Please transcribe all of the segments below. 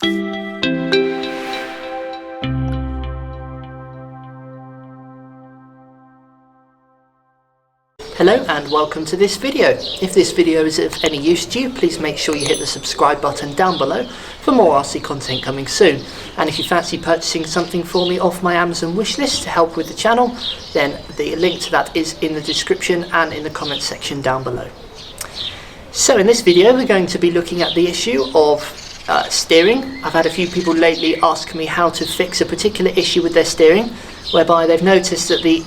Hello and welcome to this video. If this video is of any use to you, please make sure you hit the subscribe button down below for more RC content coming soon. And if you fancy purchasing something for me off my Amazon wishlist to help with the channel, then the link to that is in the description and in the comment section down below. So in this video we're going to be looking at the issue of steering. I've had a few people lately ask me how to fix a particular issue with their steering, whereby they've noticed that the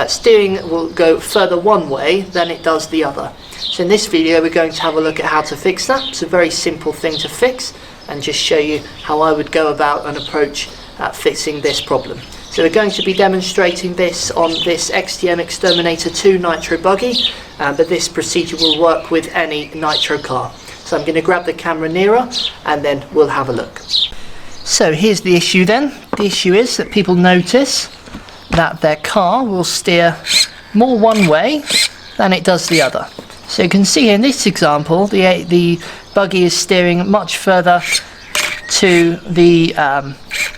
steering will go further one way than it does the other. So in this video we're going to have a look at how to fix that. It's a very simple thing to fix and just show you how I would go about and approach fixing this problem. So we're going to be demonstrating this on this XTM Exterminator 2 Nitro buggy, but this procedure will work with any Nitro car. So I'm going to grab the camera nearer and then we'll have a look. So here's the issue then. The issue is that people notice that their car will steer more one way than it does the other. So you can see in this example the buggy is steering much further to the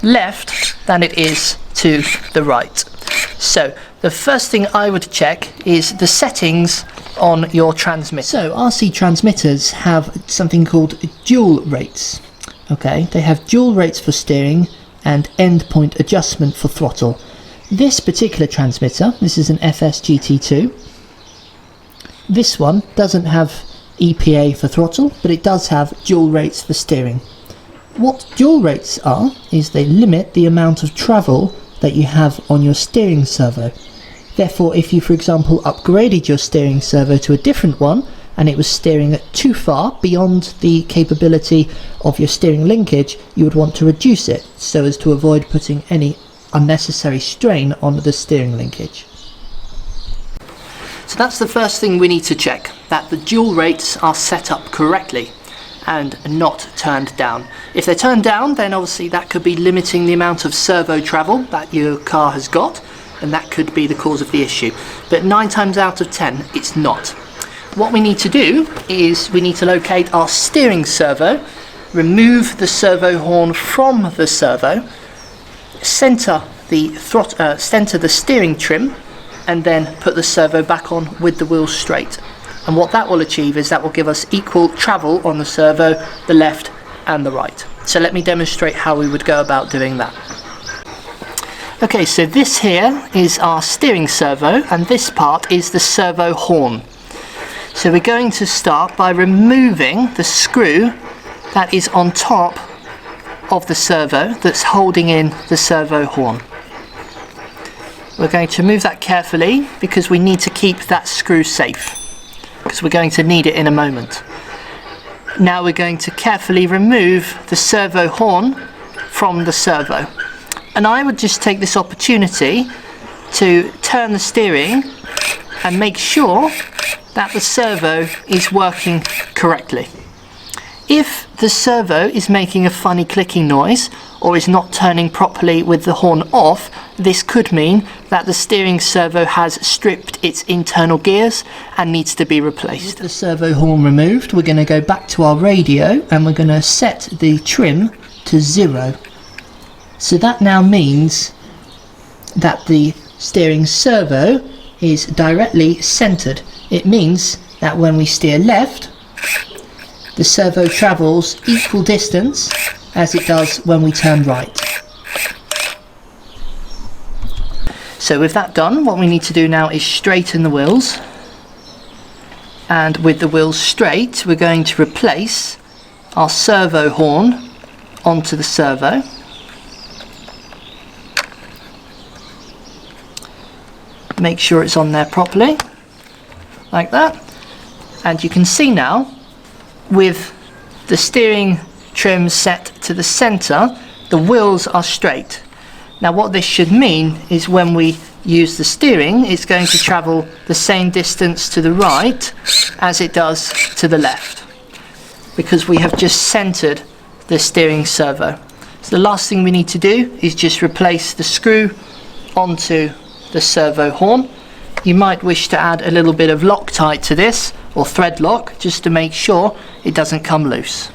left than it is to the right. So the first thing I would check is the settings on your transmitter. So RC transmitters have something called dual rates. Okay, they have dual rates for steering and endpoint adjustment for throttle. This particular transmitter, this is an FS-GT2, this one doesn't have EPA for throttle, but it does have dual rates for steering. What dual rates are is they limit the amount of travel that you have on your steering servo. Therefore, if you, for example, upgraded your steering servo to a different one and it was steering too far beyond the capability of your steering linkage, you would want to reduce it so as to avoid putting any unnecessary strain on the steering linkage. So that's the first thing we need to check, that the dual rates are set up correctly and not turned down. If they're turned down, then obviously that could be limiting the amount of servo travel that your car has got, and that could be the cause of the issue. But 9 times out of 10 it's not. What we need to do is we need to locate our steering servo, remove the servo horn from the servo, center the steering trim, and then put the servo back on with the wheels straight. And what that will achieve is that will give us equal travel on the servo, the left and the right. So let me demonstrate how we would go about doing that. Okay, so this here is our steering servo and this part is the servo horn. So we're going to start by removing the screw that is on top of the servo that's holding in the servo horn. We're going to remove that carefully because we need to keep that screw safe, because we're going to need it in a moment. Now we're going to carefully remove the servo horn from the servo. And I would just take this opportunity to turn the steering and make sure that the servo is working correctly. If the servo is making a funny clicking noise or is not turning properly with the horn off, this could mean that the steering servo has stripped its internal gears and needs to be replaced. With the servo horn removed, we're going to go back to our radio and we're going to set the trim to 0. So that now means that the steering servo is directly centered. It means that when we steer left, the servo travels equal distance as it does when we turn right. So with that done, what we need to do now is straighten the wheels. And with the wheels straight, we're going to replace our servo horn onto the servo. Make sure it's on there properly, like that. And you can see now, with the steering trim set to the center, the wheels are straight. Now what this should mean is when we use the steering, it's going to travel the same distance to the right as it does to the left, because we have just centered the steering servo. So the last thing we need to do is just replace the screw onto the servo horn. You might wish to add a little bit of Loctite to this, or thread lock, just to make sure it doesn't come loose.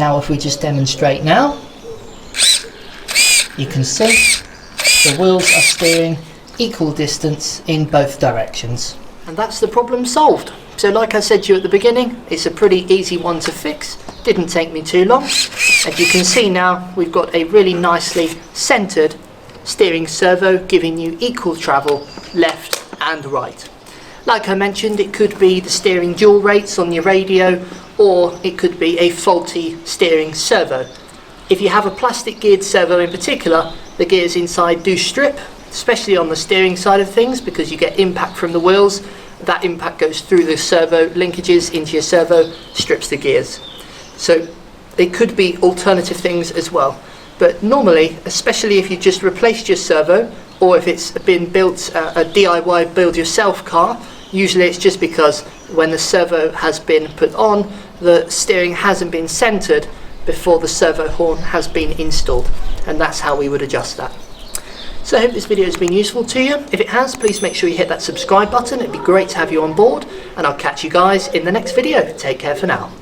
now if we just demonstrate now, you can see the wheels are steering equal distance in both directions. And that's the problem solved. So like I said to you at the beginning, it's a pretty easy one to fix. Didn't take me too long. As you can see now, we've got a really nicely centered steering servo giving you equal travel left and right. Like I mentioned, it could be the steering dual rates on your radio, or it could be a faulty steering servo. If you have a plastic geared servo in particular, the gears inside do strip, especially on the steering side of things, because you get impact from the wheels. That impact goes through the servo linkages into your servo, strips the gears. So it could be alternative things as well. But normally, especially if you just replaced your servo, or if it's been built a DIY build yourself car, usually it's just because when the servo has been put on, the steering hasn't been centered before the servo horn has been installed, and that's how we would adjust that. So I hope this video has been useful to you. If it has, please make sure you hit that subscribe button. It'd be great to have you on board, and I'll catch you guys in the next video. Take care for now.